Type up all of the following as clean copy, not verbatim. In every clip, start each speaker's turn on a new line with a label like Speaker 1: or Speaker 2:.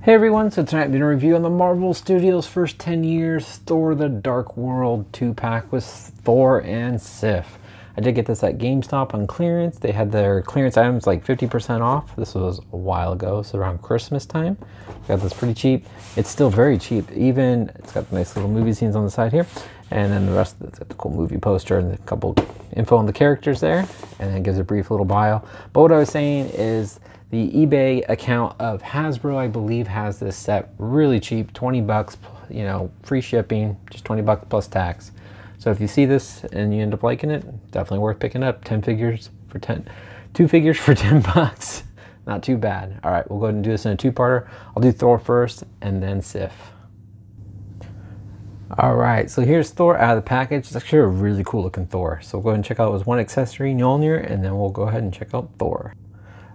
Speaker 1: Hey everyone, so tonight I'm doing a review on the Marvel Studios first 10 years Thor the Dark World 2-pack with Thor and Sif. I did get this at GameStop on clearance. They had their clearance items like 50% off. This was a while ago, so around Christmas time. Got this pretty cheap. It's still very cheap. Even, it's got nice little movie scenes on the side here. And then the rest of it's got the cool movie poster and a couple info on the characters there. And then it gives a brief little bio. But what I was saying is, the eBay account of Hasbro, I believe, has this set really cheap, 20 bucks, you know, free shipping, just 20 bucks plus tax. So if you see this and you end up liking it, definitely worth picking up. 2 figures for 10 bucks. Not too bad. All right, we'll go ahead and do this in a two-parter. I'll do Thor first and then Sif. All right, so here's Thor out of the package. It's actually a really cool looking Thor. So we'll go ahead and check out his one accessory, Mjolnir, and then we'll go ahead and check out Thor.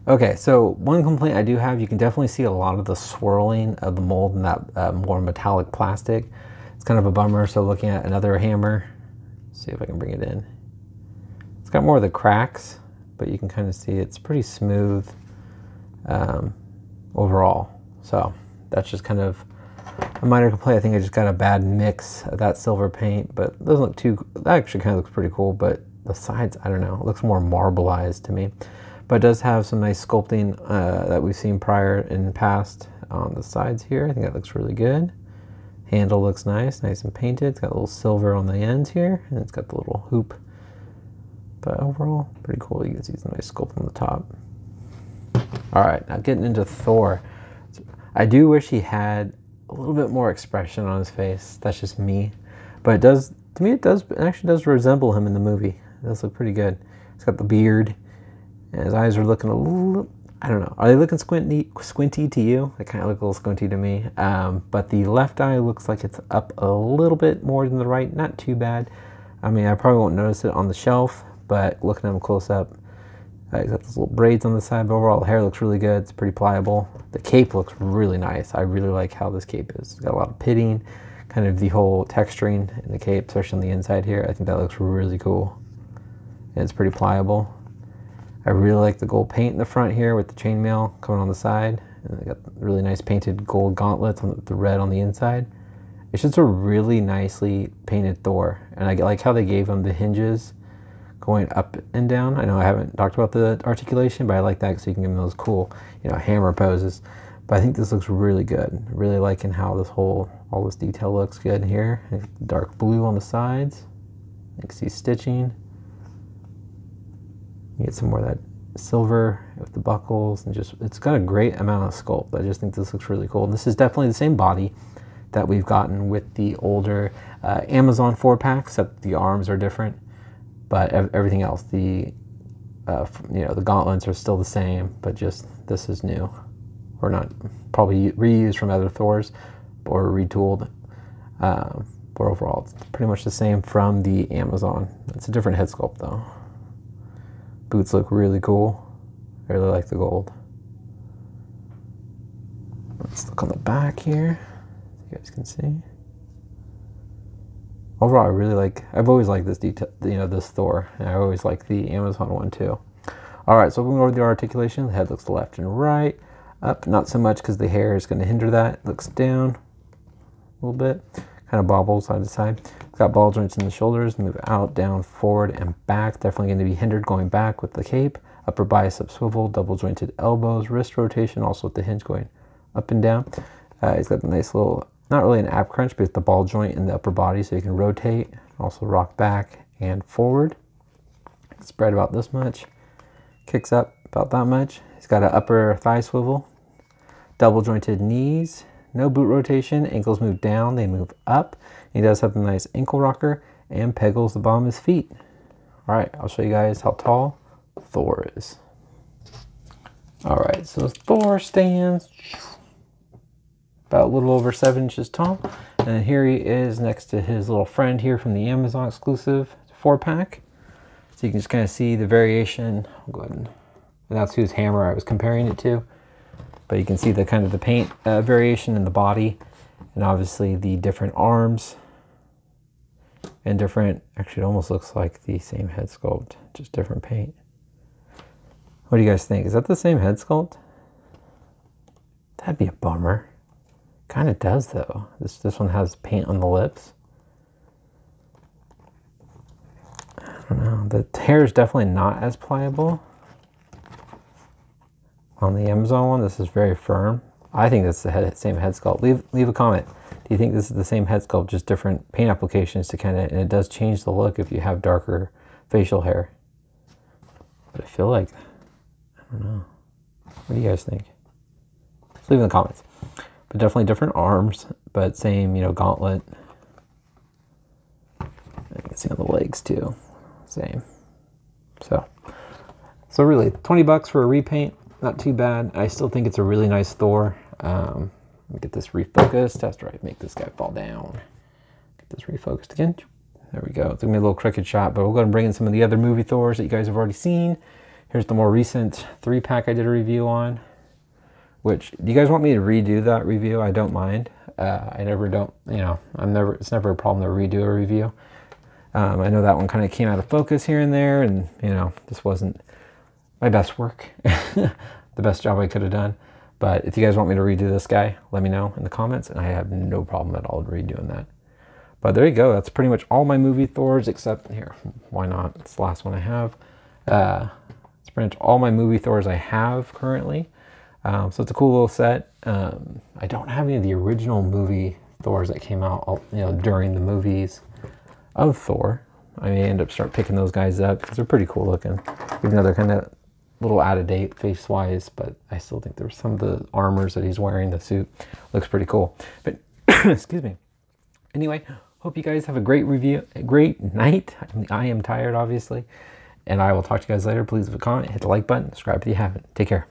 Speaker 1: Okay, so one complaint I do have, you can definitely see a lot of the swirling of the mold in that more metallic plastic. It's kind of a bummer. So looking at another hammer, see if I can bring it in. It's got more of the cracks, but you can kind of see it's pretty smooth overall. So that's just kind of a minor complaint. I think I just got a bad mix of that silver paint, but it doesn't look too, that actually kind of looks pretty cool, but the sides, I don't know, it looks more marbleized to me. But it does have some nice sculpting that we've seen prior in past on the sides here. I think that looks really good. Handle looks nice and painted. It's got a little silver on the ends here, and it's got the little hoop. But overall, pretty cool. You can see some nice sculpt on the top. All right, now getting into Thor. I do wish he had a little bit more expression on his face. That's just me. But it does, to me, it actually does resemble him in the movie. It does look pretty good. It's got the beard. And his eyes are looking a little, I don't know, are they looking squinty to you? They kind of look a little squinty to me. But the left eye looks like it's up a little bit more than the right, not too bad. I mean, I probably won't notice it on the shelf, but looking at him close up, he's got those little braids on the side, but overall the hair looks really good. It's pretty pliable. The cape looks really nice. I really like how this cape is. It's got a lot of pitting, kind of the whole texturing in the cape, especially on the inside here. I think that looks really cool. And it's pretty pliable. I really like the gold paint in the front here with the chainmail coming on the side. And they got really nice painted gold gauntlets with the red on the inside. It's just a really nicely painted Thor. And I like how they gave him the hinges going up and down. I know I haven't talked about the articulation, but I like that so you can give him those cool, you know, hammer poses. But I think this looks really good. Really liking how this all this detail looks good here. Dark blue on the sides. You can see stitching. You get some more of that silver with the buckles, and just, it's got a great amount of sculpt. I just think this looks really cool. And this is definitely the same body that we've gotten with the older Amazon 4-pack, except the arms are different. But everything else, the you know, the gauntlets are still the same, but just this is new, or not, probably reused from other Thors or retooled. But overall, it's pretty much the same from the Amazon. It's a different head sculpt though. Boots look really cool. I really like the gold. Let's look on the back here, so you guys can see. Overall, I really like, I've always liked this detail, you know, this Thor. And I always like the Amazon one too. All right, so we're going over the articulation. The head looks left and right. Up, not so much because the hair is going to hinder that. It looks down a little bit. Kind of bobbles side to side. It's got ball joints in the shoulders, move out, down, forward, and back. Definitely going to be hindered going back with the cape. Upper bicep swivel, double jointed elbows, wrist rotation, also with the hinge going up and down. He's got the nice little, not really an ab crunch, but it's the ball joint in the upper body, so you can rotate, also rock back and forward. Spread about this much, kicks up about that much. He's got an upper thigh swivel, double jointed knees. No boot rotation, ankles move down, they move up. He does have a nice ankle rocker and pegals the bottom of his feet. All right, I'll show you guys how tall Thor is. All right, so Thor stands about a little over 7 inches tall. And here he is next to his little friend here from the Amazon exclusive 4-pack. So you can just kind of see the variation. I'll go ahead and that's whose hammer I was comparing it to. But you can see the kind of the paint variation in the body, and obviously the different arms and different, actually it almost looks like the same head sculpt, just different paint. What do you guys think? Is that the same head sculpt? That'd be a bummer. Kind of does though. This one has paint on the lips. I don't know. The hair is definitely not as pliable. On the Amazon one, this is very firm. I think it's the same head sculpt. Leave a comment. Do you think this is the same head sculpt, just different paint applications to kind of, and it does change the look if you have darker facial hair. But I feel like, I don't know. What do you guys think? Just leave in the comments. But definitely different arms, but same, you know, gauntlet. You can see on the legs too. Same. So really, 20 bucks for a repaint. Not too bad. I still think it's a really nice Thor. Let me get this refocused after I make this guy fall down. Get this refocused again. There we go. It's gonna be a little crooked shot, but we'll go ahead and bring in some of the other movie Thors that you guys have already seen. Here's the more recent 3-pack I did a review on. Which, do you guys want me to redo that review? I don't mind. I never don't, you know, it's never a problem to redo a review. I know that one kind of came out of focus here and there, and you know, this wasn't my best work, the best job I could have done. But if you guys want me to redo this guy, let me know in the comments, and I have no problem at all redoing that. But there you go. That's pretty much all my movie Thors, except here. Why not? It's the last one I have. It's pretty much all my movie Thors I have currently. So it's a cool little set. I don't have any of the original movie Thors that came out, you know, during the movies of Thor. I may end up start picking those guys up because they're pretty cool looking, even though they're kind of little out of date face wise, but I still think there's some of the armors that he's wearing, the suit looks pretty cool. But excuse me. Anyway, hope you guys have a great night. I am tired, obviously, and I will talk to you guys later. Please leave a comment, hit the like button, subscribe if you haven't. Take care.